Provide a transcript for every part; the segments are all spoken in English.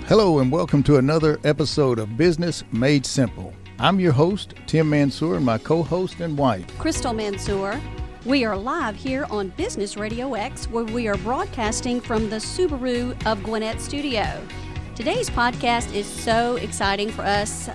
Hello and welcome to another episode of Business Made Simple. I'm your host, Tim Mansour, and my co-host and wife, Chrystal Mansour. We are live here on Business RadioX, where we are broadcasting from the Subaru of Gwinnett studio. Today's podcast is so exciting for us.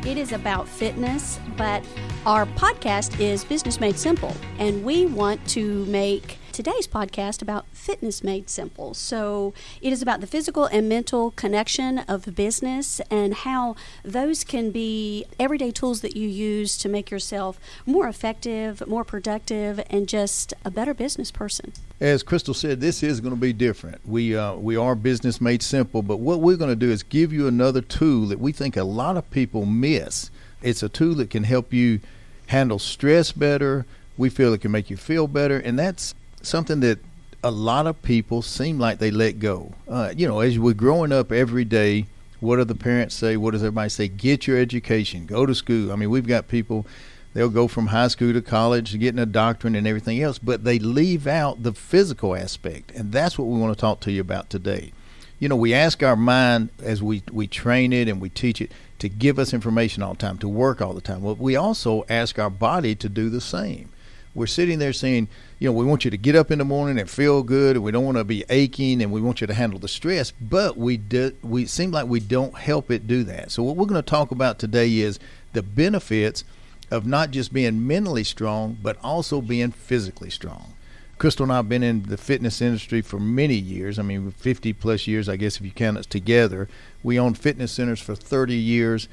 It is about fitness, but our podcast is Business Made Simple, and we want to make today's podcast about fitness made simple. So it is about the physical and mental connection of business and how those can be everyday tools that you use to make yourself more effective, more productive, and just a better business person. As Chrystal said, this is going to be different. We are Business Made Simple, but what we're going to do is give you another tool that we think a lot of people miss. It's a tool that can help you handle stress better. We feel it can make you feel better, and that's something that a lot of people seem like they let go. As we're growing up every day, what do the parents say? What does everybody say? Get your education, go to school. I mean, we've got people, they'll go from high school to college, getting a doctorate and everything else, but they leave out the physical aspect, and that's what we want to talk to you about today. You know, we ask our mind as we train it and we teach it to give us information all the time, to work all the time. Well, we also ask our body to do the same. We're sitting there saying, we want you to get up in the morning and feel good, and we don't want to be aching, and we want you to handle the stress, but we seem like we don't help it do that. So what we're going to talk about today is the benefits of not just being mentally strong, but also being physically strong. Chrystal and I have been in the fitness industry for many years. 50 plus years, I guess, if you count us together. We owned fitness centers for 30 years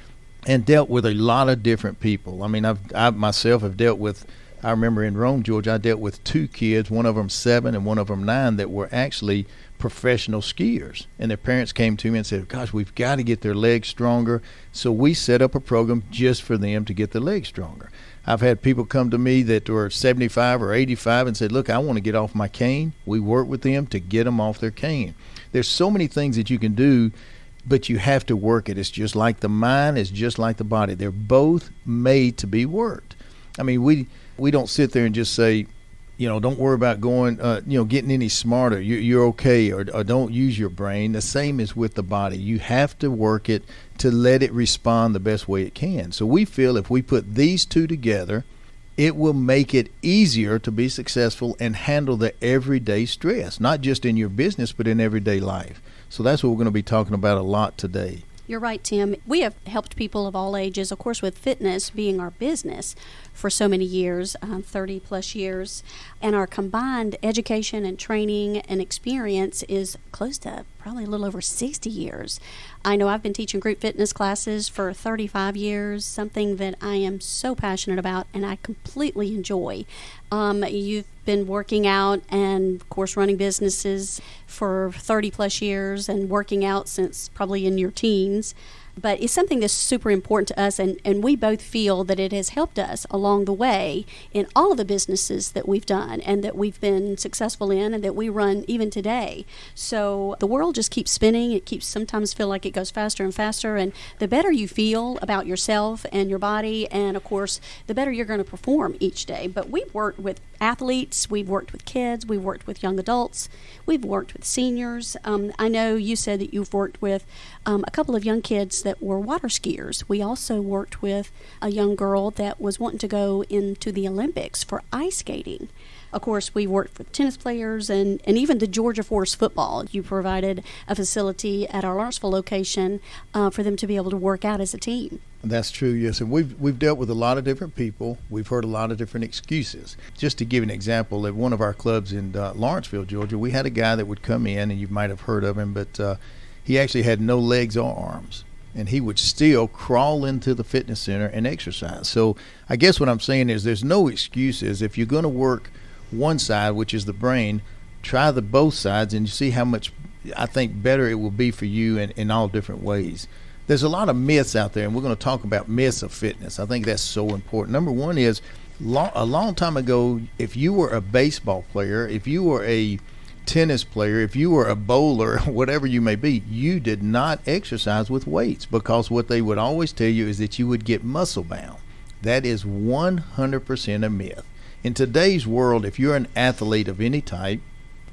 and dealt with a lot of different people. I myself have dealt with, I remember in Rome, Georgia, I dealt with two kids, one of them 7 and one of them 9, that were actually professional skiers. And their parents came to me and said, gosh, we've got to get their legs stronger. So we set up a program just for them to get their legs stronger. I've had people come to me that were 75 or 85 and said, look, I want to get off my cane. We work with them to get them off their cane. There's so many things that you can do, but you have to work it. It's just like the mind, it's just like the body. They're both made to be worked. We don't sit there and just say, don't worry about going, getting any smarter. You're okay, or don't use your brain. The same is with the body. You have to work it to let it respond the best way it can. So we feel if we put these two together, it will make it easier to be successful and handle the everyday stress, not just in your business, but in everyday life. So that's what we're going to be talking about a lot today. You're right, Tim. We have helped people of all ages, of course, with fitness being our business for so many years, 30 plus years. And our combined education and training and experience is close to probably a little over 60 years. I know I've been teaching group fitness classes for 35 years, something that I am so passionate about and I completely enjoy. You've been working out and, of course, running businesses for 30 plus years and working out since probably in your teens. But it's something that's super important to us, and we both feel that it has helped us along the way in all of the businesses that we've done and that we've been successful in and that we run even today. So the world just keeps spinning. It keeps sometimes feel like it goes faster and faster, and the better you feel about yourself and your body, and of course, the better you're going to perform each day. But we've worked with athletes, we've worked with kids, we've worked with young adults, we've worked with seniors. I know you said that you've worked with a couple of young kids that were water skiers. We also worked with a young girl that was wanting to go into the Olympics for ice skating. Of course, we worked with tennis players and even the Georgia Force football. You provided a facility at our Lawrenceville location for them to be able to work out as a team. That's true, yes. And we've dealt with a lot of different people. We've heard a lot of different excuses. Just to give an example, at one of our clubs in Lawrenceville, Georgia, we had a guy that would come in, and you might have heard of him, but he actually had no legs or arms. And he would still crawl into the fitness center and exercise. So I guess what I'm saying is there's no excuses. If you're going to work one side, which is the brain, try both sides and you see how much, I think, better it will be for you in all different ways. There's a lot of myths out there, and we're going to talk about myths of fitness. I think that's so important. Number one is a long time ago, if you were a baseball player, if you were a tennis player, if you were a bowler, whatever you may be, you did not exercise with weights, because what they would always tell you is that you would get muscle bound. That is 100% a myth. In today's world, if you're an athlete of any type,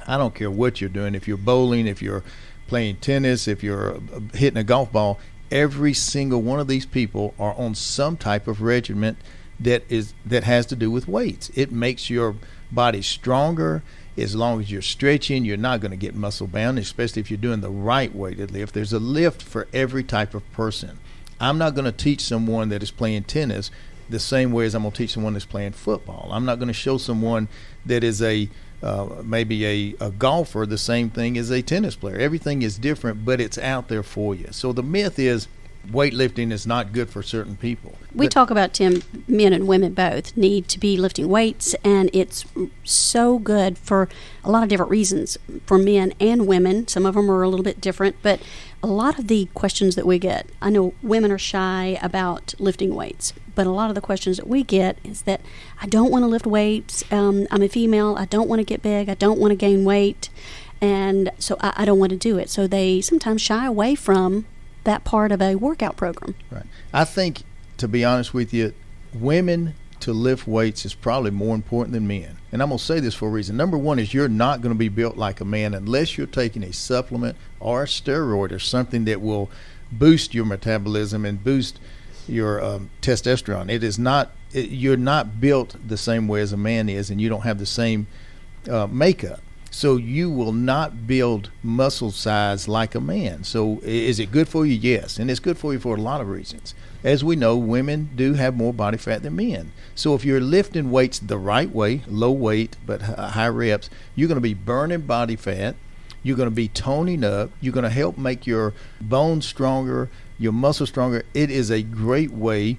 I don't care what you're doing, if you're bowling, if you're playing tennis, if you're hitting a golf ball, every single one of these people are on some type of regimen that has to do with weights. It makes your body stronger. As long as you're stretching, you're not going to get muscle bound, especially if you're doing the right weighted lift. There's a lift for every type of person. I'm not going to teach someone that is playing tennis the same way as I'm going to teach someone that's playing football. I'm not going to show someone that is maybe a golfer the same thing as a tennis player. Everything is different, but it's out there for you. So the myth is weightlifting is not good for certain people. We talk about, Tim, men and women both need to be lifting weights, and it's so good for a lot of different reasons for men and women. Some of them are a little bit different, but a lot of the questions that we get, I know women are shy about lifting weights, but a lot of the questions that we get is that I don't want to lift weights, I'm a female, I don't want to get big, I don't want to gain weight, and so I don't want to do it. So they sometimes shy away from that part of a workout program. Right. I think, to be honest with you, women to lift weights is probably more important than men. And I'm going to say this for a reason. Number one is you're not going to be built like a man unless you're taking a supplement or a steroid or something that will boost your metabolism and boost your testosterone. You're not built the same way as a man is, and you don't have the same makeup. So you will not build muscle size like a man. So is it good for you? Yes. And it's good for you for a lot of reasons. As we know, women do have more body fat than men. So if you're lifting weights the right way, low weight but high reps, you're going to be burning body fat. You're going to be toning up. You're going to help make your bones stronger, your muscles stronger. It is a great way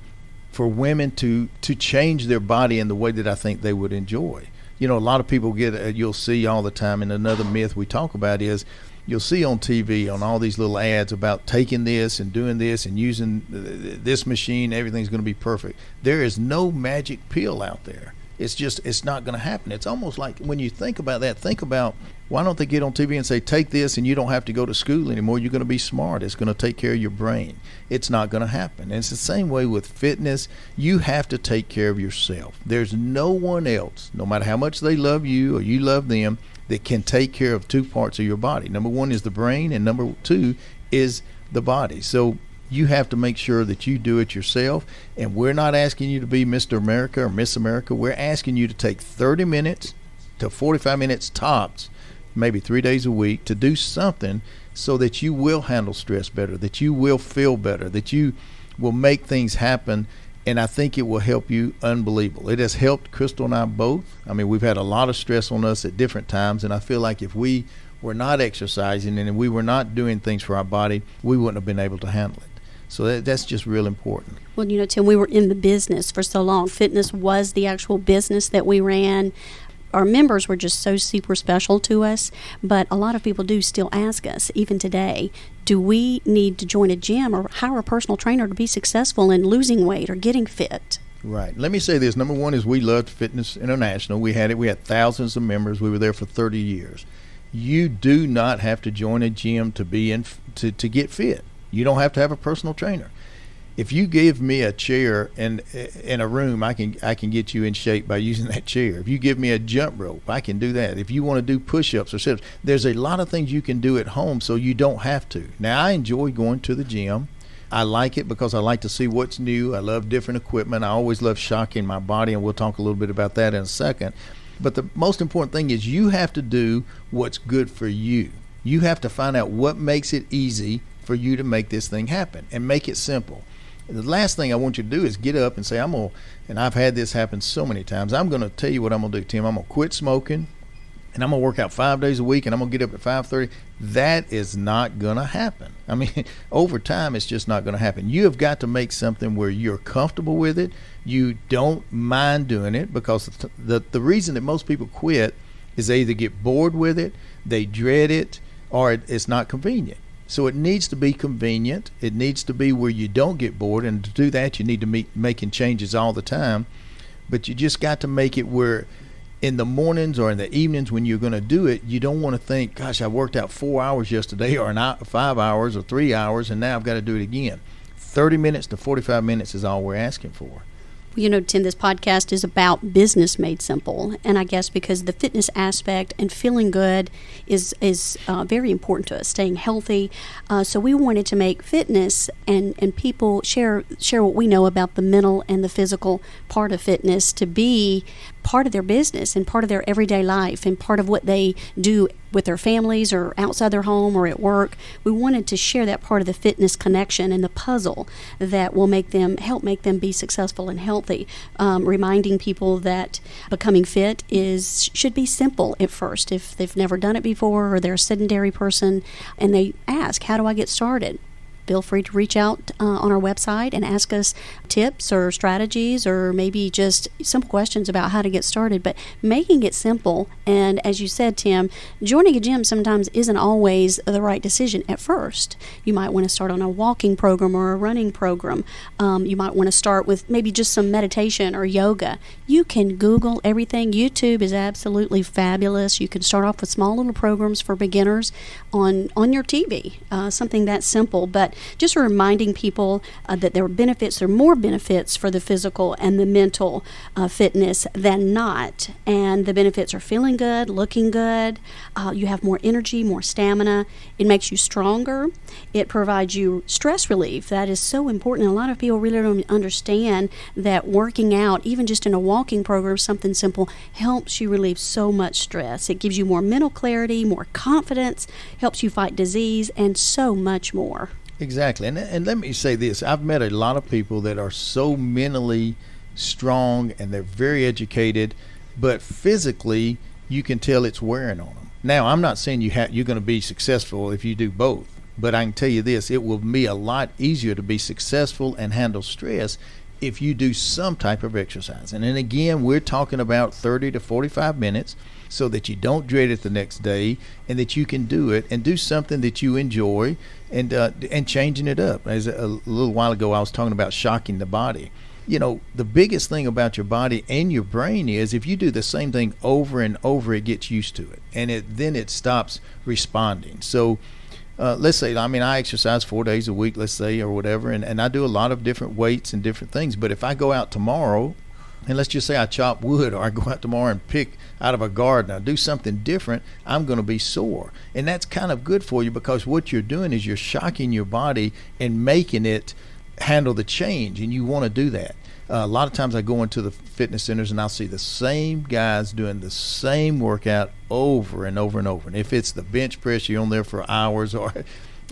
for women to change their body in the way that I think they would enjoy. You know, a lot of people you'll see all the time, and another myth we talk about is you'll see on TV on all these little ads about taking this and doing this and using this machine, everything's going to be perfect. There is no magic pill out there. It's not going to happen. It's almost like when you think about that, think about why don't they get on TV and say, take this and you don't have to go to school anymore. You're going to be smart. It's going to take care of your brain. It's not going to happen. And it's the same way with fitness. You have to take care of yourself. There's no one else, no matter how much they love you or you love them, that can take care of two parts of your body. Number one is the brain, and number two is the body. So you have to make sure that you do it yourself. And we're not asking you to be Mr. America or Miss America. We're asking you to take 30 minutes to 45 minutes tops, maybe 3 days a week, to do something so that you will handle stress better, that you will feel better, that you will make things happen. And I think it will help you unbelievable. It has helped Chrystal and I both. I mean, we've had a lot of stress on us at different times, and I feel like if we were not exercising and if we were not doing things for our body, we wouldn't have been able to handle it. So that's just real important. Well, you know, Tim, we were in the business for so long. Fitness was the actual business that we ran. Our members were just so super special to us, but a lot of people do still ask us, even today, do we need to join a gym or hire a personal trainer to be successful in losing weight or getting fit? Right. Let me say this. Number one is we loved Fitness International. We had thousands of members. We were there for 30 years. You do not have to join a gym to get fit. You don't have to have a personal trainer. If you give me a chair and in a room, I can get you in shape by using that chair. If you give me a jump rope, I can do that. If you want to do push-ups or sit-ups, there's a lot of things you can do at home so you don't have to. Now, I enjoy going to the gym. I like it because I like to see what's new. I love different equipment. I always love shocking my body, and we'll talk a little bit about that in a second. But the most important thing is you have to do what's good for you. You have to find out what makes it easy for you to make this thing happen and make it simple. The last thing I want you to do is get up and say, and I've had this happen so many times, I'm going to tell you what I'm going to do, Tim. I'm going to quit smoking, and I'm going to work out 5 days a week, and I'm going to get up at 5:30. That is not going to happen. I mean, over time, it's just not going to happen. You have got to make something where you're comfortable with it. You don't mind doing it, because the reason that most people quit is they either get bored with it, they dread it, or it's not convenient. So it needs to be convenient. It needs to be where you don't get bored. And to do that, you need to be making changes all the time. But you just got to make it where in the mornings or in the evenings when you're going to do it, you don't want to think, gosh, I worked out 4 hours yesterday or 5 hours or 3 hours, and now I've got to do it again. 30 minutes to 45 minutes is all we're asking for. You know, Tim, this podcast is about business made simple, and I guess because the fitness aspect and feeling good is very important to us, staying healthy. So we wanted to make fitness and people share what we know about the mental and the physical part of fitness to be part of their business and part of their everyday life and part of what they do with their families or outside their home or at work. We wanted to share that part of the fitness connection and the puzzle that will help make them be successful and healthy, reminding people that becoming fit should be simple at first. If they've never done it before or they're a sedentary person and they ask, how do I get started? Feel free to reach out on our website and ask us tips or strategies or maybe just simple questions about how to get started. But making it simple, and as you said, Tim, joining a gym sometimes isn't always the right decision at first. You might want to start on a walking program or a running program. You might want to start with maybe just some meditation or yoga. You can Google everything. YouTube is absolutely fabulous. You can start off with small little programs for beginners on your TV, something that simple. But just reminding people that there are more benefits for the physical and the mental fitness than not. And the benefits are feeling good, looking good. You have more energy, more stamina. It makes you stronger. It provides you stress relief. That is so important. And a lot of people really don't understand that working out, even just in a walking program, something simple, helps you relieve so much stress. It gives you more mental clarity, more confidence, helps you fight disease, and so much more. Exactly. And let me say this. I've met a lot of people that are so mentally strong and they're very educated, but physically you can tell it's wearing on them. Now, I'm not saying you're going to be successful if you do both, but I can tell you this, it will be a lot easier to be successful and handle stress if you do some type of exercise. And then again, we're talking about 30 to 45 minutes so that you don't dread it the next day and that you can do it and do something that you enjoy and changing it up. As a little while ago, I was talking about shocking the body. You know, the biggest thing about your body and your brain is if you do the same thing over and over, it gets used to it and then it stops responding. So let's say, I exercise 4 days a week, let's say, or whatever, and I do a lot of different weights and different things. But if I go out tomorrow, and let's just say I chop wood, or I go out tomorrow and pick out of a garden, or do something different, I'm going to be sore. And that's kind of good for you because what you're doing is you're shocking your body and making it handle the change, and you want to do that. A lot of times I go into the fitness centers and I'll see the same guys doing the same workout over and over and over. And if it's the bench press, you're on there for hours, or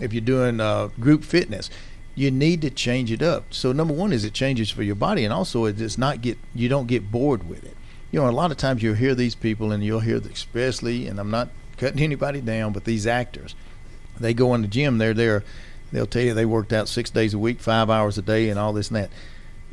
if you're doing group fitness, you need to change it up. So number one is it changes for your body, and also you don't get bored with it. You know, a lot of times you'll hear these people, and you'll hear, especially, and I'm not cutting anybody down, but these actors, they go in the gym, they'll tell you they worked out 6 days a week, 5 hours a day, and all this and that.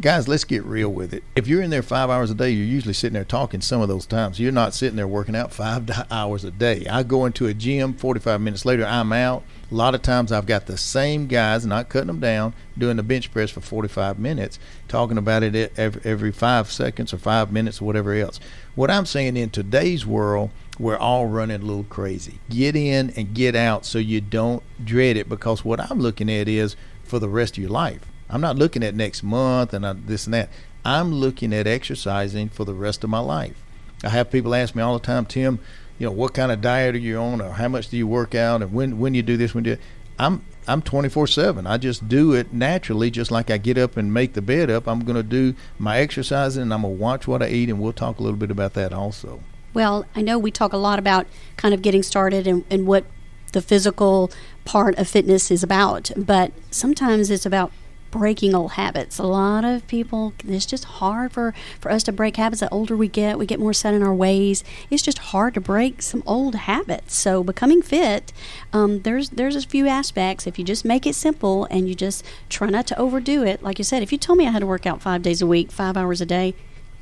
Guys, let's get real with it. If you're in there 5 hours a day, you're usually sitting there talking some of those times. You're not sitting there working out 5 hours a day. I go into a gym, 45 minutes later, I'm out. A lot of times I've got the same guys, not cutting them down, doing the bench press for 45 minutes, talking about it every 5 seconds or 5 minutes or whatever else. What I'm saying, in today's world, we're all running a little crazy. Get in and get out so you don't dread it, because what I'm looking at is for the rest of your life. I'm not looking at next month and this and that. I'm looking at exercising for the rest of my life. I have people ask me all the time, Tim, what kind of diet are you on, or how much do you work out, and when you do this, when you do it. I'm 24/7. I just do it naturally, just like I get up and make the bed up. I'm going to do my exercising, and I'm going to watch what I eat, and we'll talk a little bit about that also. Well, I know we talk a lot about kind of getting started and what the physical part of fitness is about, but sometimes it's about breaking old habits. A lot of people, it's just hard for us to break habits. The older we get more set in our ways. It's just hard to break some old habits. So becoming fit, there's a few aspects. If you just make it simple and you just try not to overdo it, like you said, if you told me I had to work out 5 days a week, 5 hours a day,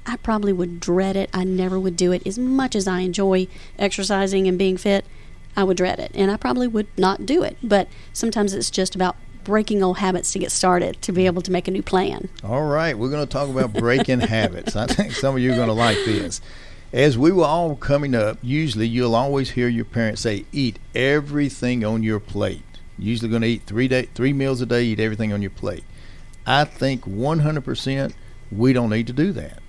I probably would dread it. I never would do it. As much as I enjoy exercising and being fit, I would dread it, and I probably would not do it. But sometimes it's just about breaking old habits to get started, to be able to make a new plan. All right, we're going to talk about breaking habits. I think some of you are going to like this. As we were all coming up, usually you'll always hear your parents say, eat everything on your plate. You're usually going to eat 3 meals a day, eat everything on your plate. I think 100% we don't need to do that.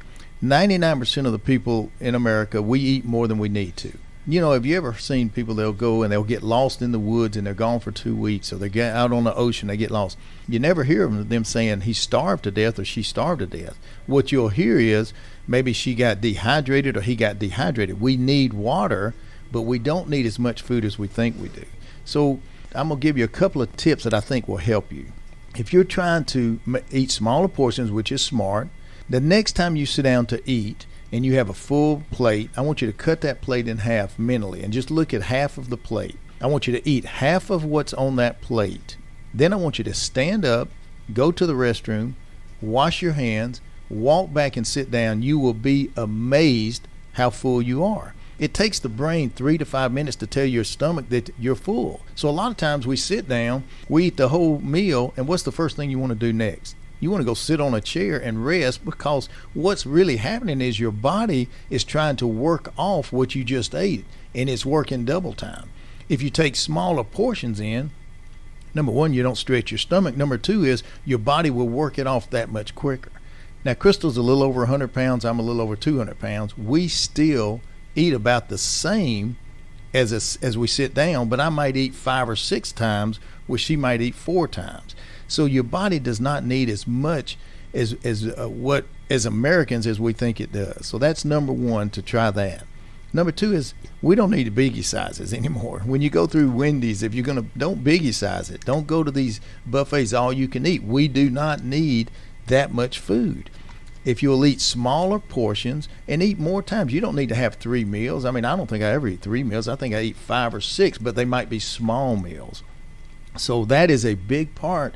99% of the people in America, we eat more than we need to. You know, have you ever seen people, they'll go and they'll get lost in the woods and they're gone for 2 weeks, or they get out on the ocean, they get lost. You never hear of them saying he starved to death or she starved to death. What you'll hear is maybe she got dehydrated or he got dehydrated. We need water, but we don't need as much food as we think we do. So I'm going to give you a couple of tips that I think will help you. If you're trying to eat smaller portions, which is smart, the next time you sit down to eat and you have a full plate, I want you to cut that plate in half mentally and just look at half of the plate. I want you to eat half of what's on that plate. Then I want you to stand up, go to the restroom, wash your hands, walk back and sit down. You will be amazed how full you are. It takes the brain 3 to 5 minutes to tell your stomach that you're full. So a lot of times we sit down, we eat the whole meal, and what's the first thing you want to do next? You want to go sit on a chair and rest, because what's really happening is your body is trying to work off what you just ate, and it's working double time. If you take smaller portions in, number one, you don't stretch your stomach. Number two is your body will work it off that much quicker. Now, Chrystal's a little over 100 pounds. I'm a little over 200 pounds. We still eat about the same as we sit down, but I might eat 5 or 6 times, where she might eat 4 times. So your body does not need as much as Americans as we think it does. So that's number one, to try that. Number two is we don't need biggie sizes anymore. When you go through Wendy's, if you're going to, don't biggie size it. Don't go to these buffets all you can eat. We do not need that much food. If you'll eat smaller portions and eat more times, you don't need to have 3 meals. I mean, I don't think I ever eat 3 meals. I think I eat 5 or 6, but they might be small meals. So that is a big part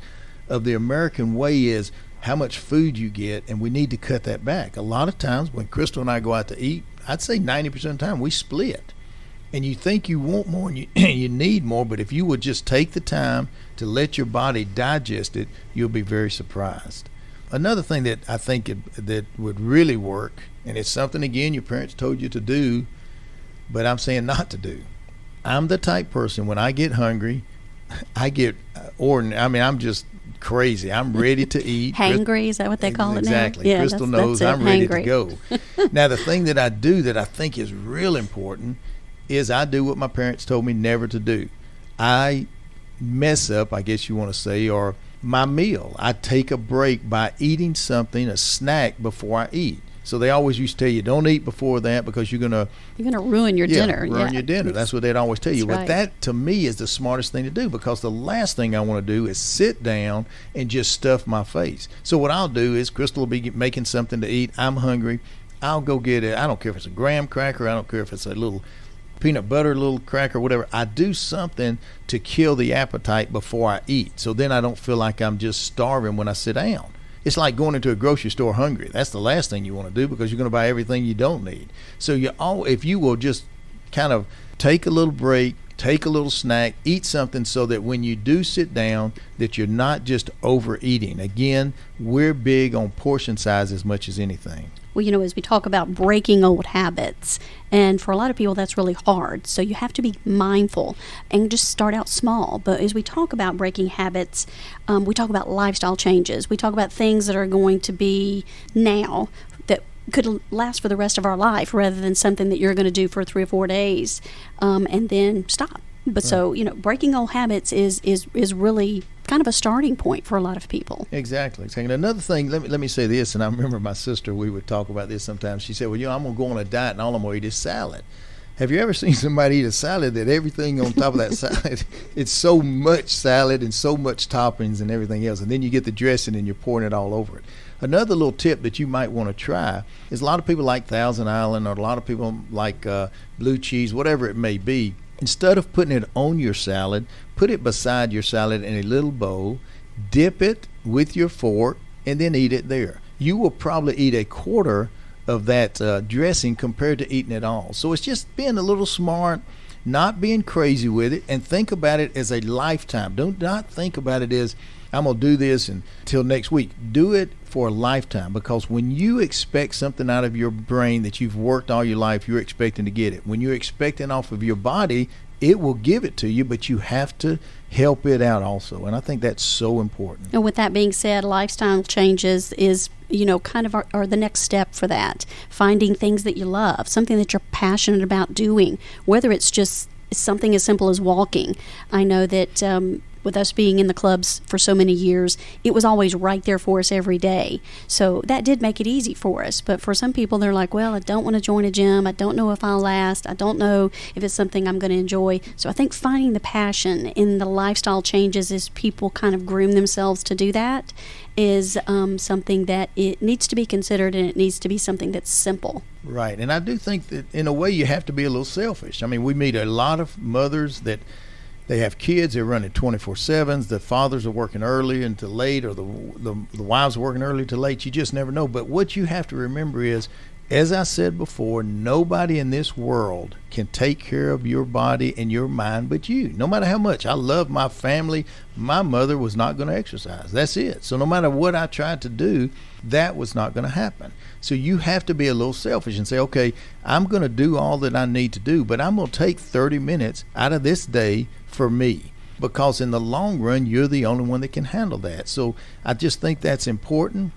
of the American way, is how much food you get, and we need to cut that back. A lot of times when Chrystal and I go out to eat, I'd say 90% of the time we split. And you think you want more and you need more, but if you would just take the time to let your body digest it, you'll be very surprised. Another thing that I think that would really work, and it's something, again, your parents told you to do, but I'm saying not to do. I'm the type person, when I get hungry, I get ordinary. I mean, I'm just crazy. I'm ready to eat. Hangry, is that what they call it now? Exactly. Yeah, Chrystal knows I'm ready to go. Hangry. Now, the thing that I do that I think is real important is I do what my parents told me never to do. I mess up, I guess you want to say, or my meal. I take a break by eating something, a snack, before I eat. So they always used to tell you, don't eat before that, because you're gonna ruin your dinner. Ruin your dinner. That's what they'd always tell you. That's But right. that, to me, is the smartest thing to do, because the last thing I want to do is sit down and just stuff my face. So what I'll do is, Chrystal will be making something to eat. I'm hungry. I'll go get it. I don't care if it's a graham cracker. I don't care if it's a little peanut butter little cracker, whatever. I do something to kill the appetite before I eat, so then I don't feel like I'm just starving when I sit down. It's like going into a grocery store hungry. That's the last thing you want to do, because you're going to buy everything you don't need. So if you will just kind of take a little break, take a little snack, eat something, so that when you do sit down, that you're not just overeating. Again, we're big on portion size as much as anything. Well, as we talk about breaking old habits, and for a lot of people that's really hard, so you have to be mindful and just start out small. But as we talk about breaking habits, we talk about lifestyle changes. We talk about things that are going to be now that could last for the rest of our life, rather than something that you're going to do for 3 or 4 days and then stop. But right. So, breaking old habits is really kind of a starting point for a lot of people. Exactly. And another thing, let me say this, and I remember my sister, we would talk about this sometimes. She said, well, I'm going to go on a diet and all I'm going to eat is salad. Have you ever seen somebody eat a salad that everything on top of that salad, it's so much salad and so much toppings and everything else, and then you get the dressing and you're pouring it all over it. Another little tip that you might want to try is, a lot of people like Thousand Island, or a lot of people like blue cheese, whatever it may be. Instead of putting it on your salad, put it beside your salad in a little bowl, dip it with your fork, and then eat it there. You will probably eat a quarter of that dressing compared to eating it all. So it's just being a little smart, not being crazy with it, and think about it as a lifetime. Do not think about it as I'm going to do this until next week. Do it for a lifetime, because when you expect something out of your brain that you've worked all your life, you're expecting to get it. When you're expecting off of your body, it will give it to you, but you have to help it out also. And I think that's so important. And with that being said, lifestyle changes is, kind of are the next step for that. Finding things that you love, something that you're passionate about doing, whether it's just something as simple as walking. I know that with us being in the clubs for so many years, it was always right there for us every day. So that did make it easy for us. But for some people, they're like, well, I don't want to join a gym. I don't know if I'll last. I don't know if it's something I'm going to enjoy. So I think finding the passion in the lifestyle changes as people kind of groom themselves to do that is something that it needs to be considered, and it needs to be something that's simple. Right. And I do think that in a way you have to be a little selfish. I mean, we meet a lot of mothers that they have kids, they're running 24/7s. The fathers are working early until late, or the wives are working early to late. You just never know. But what you have to remember is, as I said before, nobody in this world can take care of your body and your mind but you. No matter how much I love my family, my mother was not going to exercise. That's it. So no matter what I tried to do, that was not going to happen. So you have to be a little selfish and say, okay, I'm going to do all that I need to do, but I'm going to take 30 minutes out of this day for me, because in the long run, you're the only one that can handle that. So I just think that's important.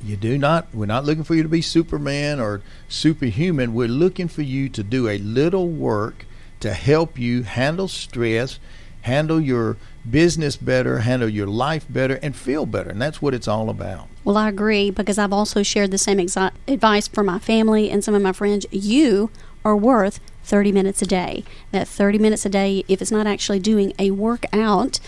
We're not looking for you to be Superman or superhuman. We're looking for you to do a little work to help you handle stress, handle your business better, handle your life better, and feel better. And that's what it's all about. Well, I agree, because I've also shared the same advice for my family and some of my friends. You are worth 30 minutes a day. That 30 minutes a day, if it's not actually doing a workout,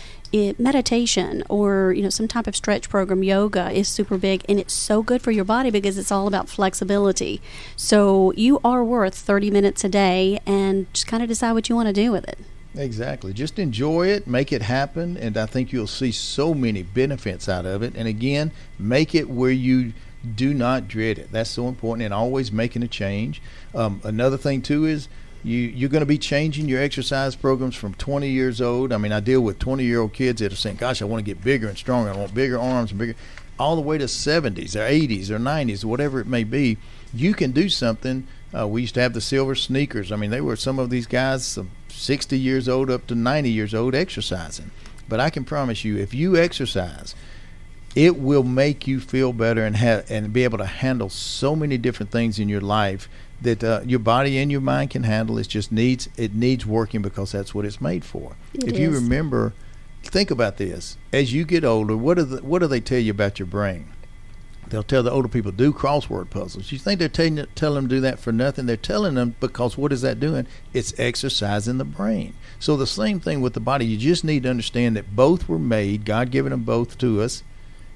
meditation or some type of stretch program, yoga is super big, and it's so good for your body because it's all about flexibility. So you are worth 30 minutes a day, and just kind of decide what you want to do with it. Exactly. Just enjoy it, make it happen, and I think you'll see so many benefits out of it. And again, make it where you do not dread it. That's so important, and always making a change. Another thing too is you're going to be changing your exercise programs from 20 years old. I mean, I deal with 20-year-old kids that are saying, gosh, I want to get bigger and stronger. I want bigger arms and bigger, all the way to 70s or 80s or 90s, whatever it may be. You can do something. We used to have the silver sneakers. I mean, they were some of these guys 60 years old up to 90 years old exercising. But I can promise you, if you exercise, it will make you feel better and be able to handle so many different things in your life that your body and your mind can handle. It needs working, because that's what it's made for. If you remember, think about this. As you get older, what do they tell you about your brain? They'll tell the older people, do crossword puzzles. You think they're telling them to do that for nothing? They're telling them because what is that doing? It's exercising the brain. So the same thing with the body. You just need to understand that both were made. God giving them both to us,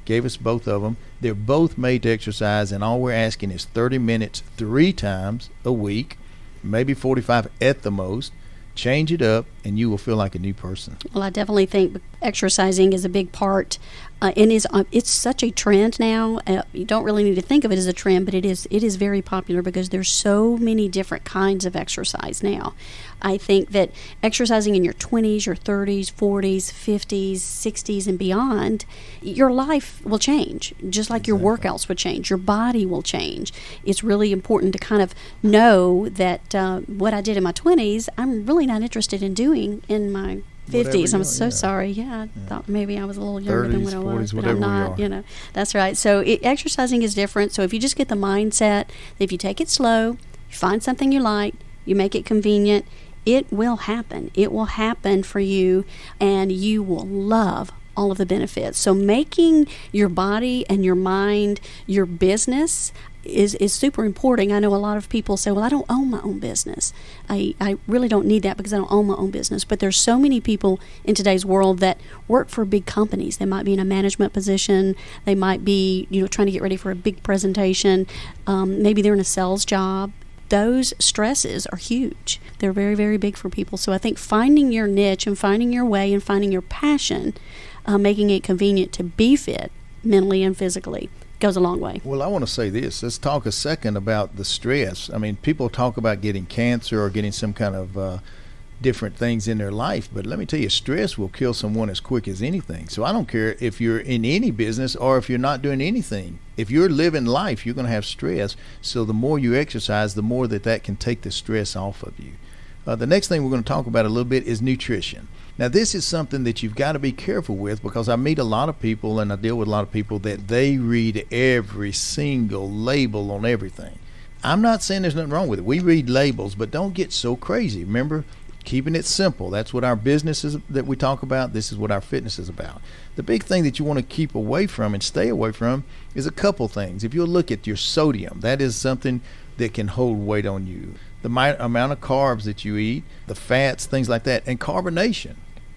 gave us both of them. They're both made to exercise, and all we're asking is 30 minutes 3 times a week, maybe 45 at the most. Change it up, and you will feel like a new person. Well, I definitely think exercising is a big part, and it's such a trend now. You don't really need to think of it as a trend, but it is very popular because there's so many different kinds of exercise now. I think that exercising in your 20s, your 30s, 40s, 50s, 60s, and beyond, your life will change, just like your workouts would change. Your body will change. It's really important to kind of know that what I did in my 20s, I'm really not interested in doing in my 50s. I'm so sorry. I thought maybe I was a little younger 30s, than what I was, 40s, but I'm not. That's right. So exercising is different. So if you just get the mindset that if you take it slow, you find something you like, you make it convenient, it will happen. It will happen for you, and you will love all of the benefits. So making your body and your mind your business is super important. I know a lot of people say, well, I don't own my own business. I really don't need that because I don't own my own business. But there's so many people in today's world that work for big companies. They might be in a management position. They might be, trying to get ready for a big presentation. Maybe they're in a sales job. Those stresses are huge. They're very, very big for people. So I think finding your niche and finding your way and finding your passion, making it convenient to be fit mentally and physically, goes a long way. Well, I want to say this. Let's talk a second about the stress. I mean, people talk about getting cancer or getting some kind of different things in their life. But let me tell you, stress will kill someone as quick as anything. So I don't care if you're in any business or if you're not doing anything. If you're living life, you're going to have stress. So the more you exercise, the more that can take the stress off of you. The next thing we're going to talk about a little bit is nutrition. Now, this is something that you've got to be careful with, because I meet a lot of people and I deal with a lot of people that they read every single label on everything. I'm not saying there's nothing wrong with it. We read labels, but don't get so crazy. Remember, keeping it simple. That's what our business is that we talk about. This is what our fitness is about. The big thing that you want to keep away from and stay away from is a couple things. If you'll look at your sodium, that is something that can hold weight on you. The amount of carbs that you eat, the fats, things like that, and carbonation.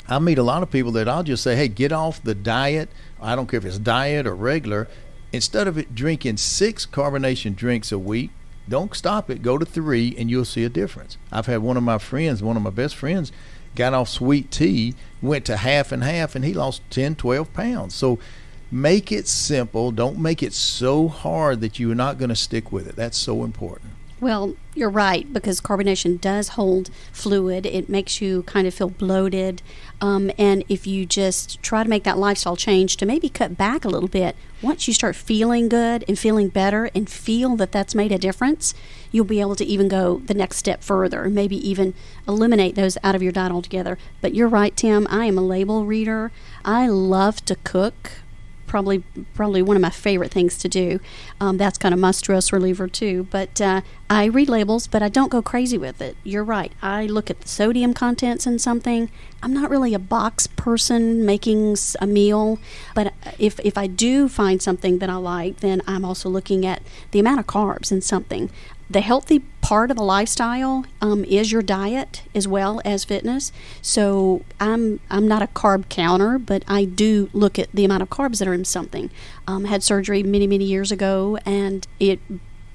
I meet a lot of people that I'll just say, hey, get off the diet. I don't care if it's diet or regular. Instead of drinking 6 carbonation drinks a week, don't stop it. Go to 3 and you'll see a difference. I've had one of my best friends, got off sweet tea, went to half and half, and he lost 10, 12 pounds. So make it simple. Don't make it so hard that you're not going to stick with it. That's so important. Well, you're right, because carbonation does hold fluid. It makes you kind of feel bloated. And if you just try to make that lifestyle change to maybe cut back a little bit, once you start feeling good and feeling better and feel that that's made a difference, you'll be able to even go the next step further, maybe even eliminate those out of your diet altogether. But you're right, Tim. I am a label reader. I love to cook. Probably one of my favorite things to do. That's kind of my stress reliever too. But I read labels, but I don't go crazy with it. You're right. I look at the sodium contents in something. I'm not really a box person making a meal, but if I do find something that I like, then I'm also looking at the amount of carbs in something. The healthy part of the lifestyle is your diet as well as fitness. So I'm not a carb counter, but I do look at the amount of carbs that are in something. Had surgery many years ago, and it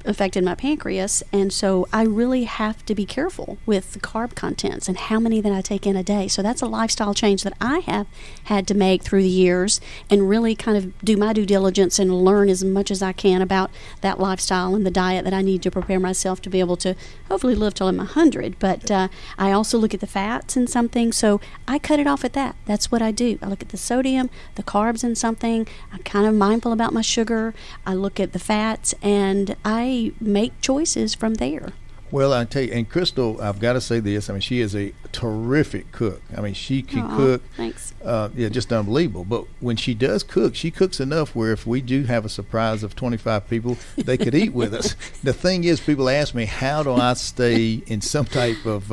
affected my pancreas, and so I really have to be careful with the carb contents and how many that I take in a day. So that's a lifestyle change that I have had to make through the years, and really kind of do my due diligence and learn as much as I can about that lifestyle and the diet that I need to prepare myself to be able to hopefully live till I'm 100. But I also look at the fats in something, so I cut it off at that. That's what I do. I look at the sodium, the carbs in something. I'm kind of mindful about my sugar. I look at the fats, and I make choices from there. Well, I tell you, and Chrystal, I've got to say this. I mean, she is a terrific cook. I mean, she can cook. Thanks. Just unbelievable. But when she does cook, she cooks enough where if we do have a surprise of 25 people, they could eat with us. The thing is, people ask me, how do I stay in some type of,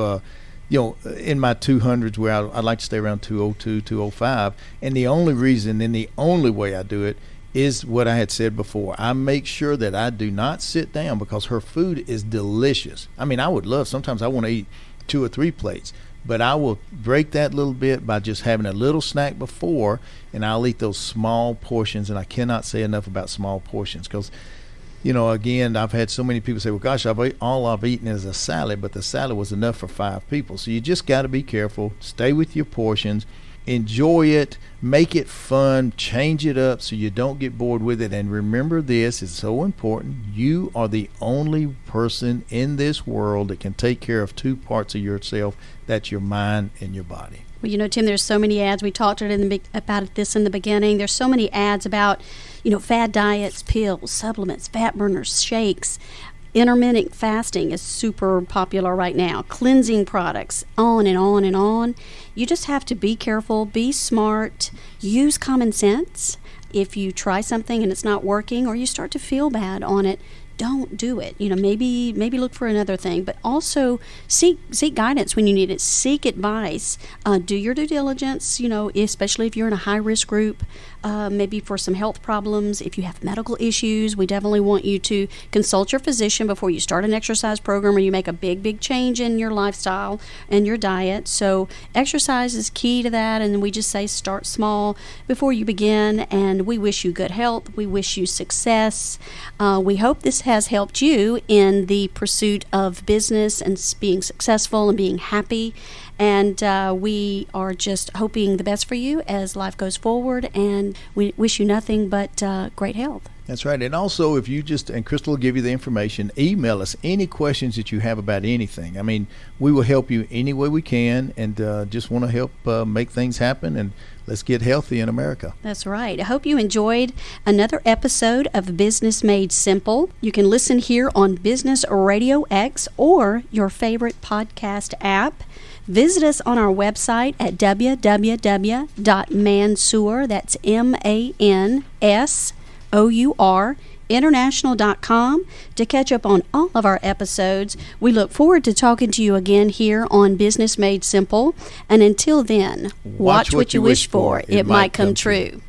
in my 200s where I'd like to stay around 202, 205. And the only reason and the only way I do it is what I had said before. I make sure that I do not sit down, because her food is delicious. I mean, I would love, sometimes I want to eat 2 or 3 plates, but I will break that little bit by just having a little snack before, and I'll eat those small portions. And I cannot say enough about small portions, because, again, I've had so many people say, well, gosh, all I've eaten is a salad, but the salad was enough for 5 people. So you just got to be careful. Stay with your portions. Enjoy it, make it fun, change it up so you don't get bored with it. And remember, this is so important. You are the only person in this world that can take care of 2 parts of yourself. That's your mind and your body. Well, Tim, there's so many ads. We talked about this in the beginning. There's so many ads about, fad diets, pills, supplements, fat burners, shakes. Intermittent fasting is super popular right now. Cleansing products, on and on and on. You just have to be careful, be smart, use common sense. If you try something and it's not working, or you start to feel bad on it, don't do it. Maybe look for another thing, but also seek guidance when you need it. Seek advice. Do your due diligence, especially if you're in a high-risk group, maybe for some health problems. If you have medical issues, we definitely want you to consult your physician before you start an exercise program or you make a big change in your lifestyle and your diet. So exercise is key to that, and we just say start small before you begin, and we wish you good health. We wish you success. We hope this has helped you in the pursuit of business and being successful and being happy. And we are just hoping the best for you as life goes forward, and we wish you nothing but great health. That's right. And also, if you and Chrystal will give you the information, email us any questions that you have about anything. I mean, we will help you any way we can, and just want to help make things happen, and let's get healthy in America. That's right. I hope you enjoyed another episode of Business Made Simple. You can listen here on Business RadioX or your favorite podcast app. Visit us on our website at www.mansour, that's MANSOUR, international.com to catch up on all of our episodes. We look forward to talking to you again here on Business Made Simple. And until then, watch what you wish for. It might come true.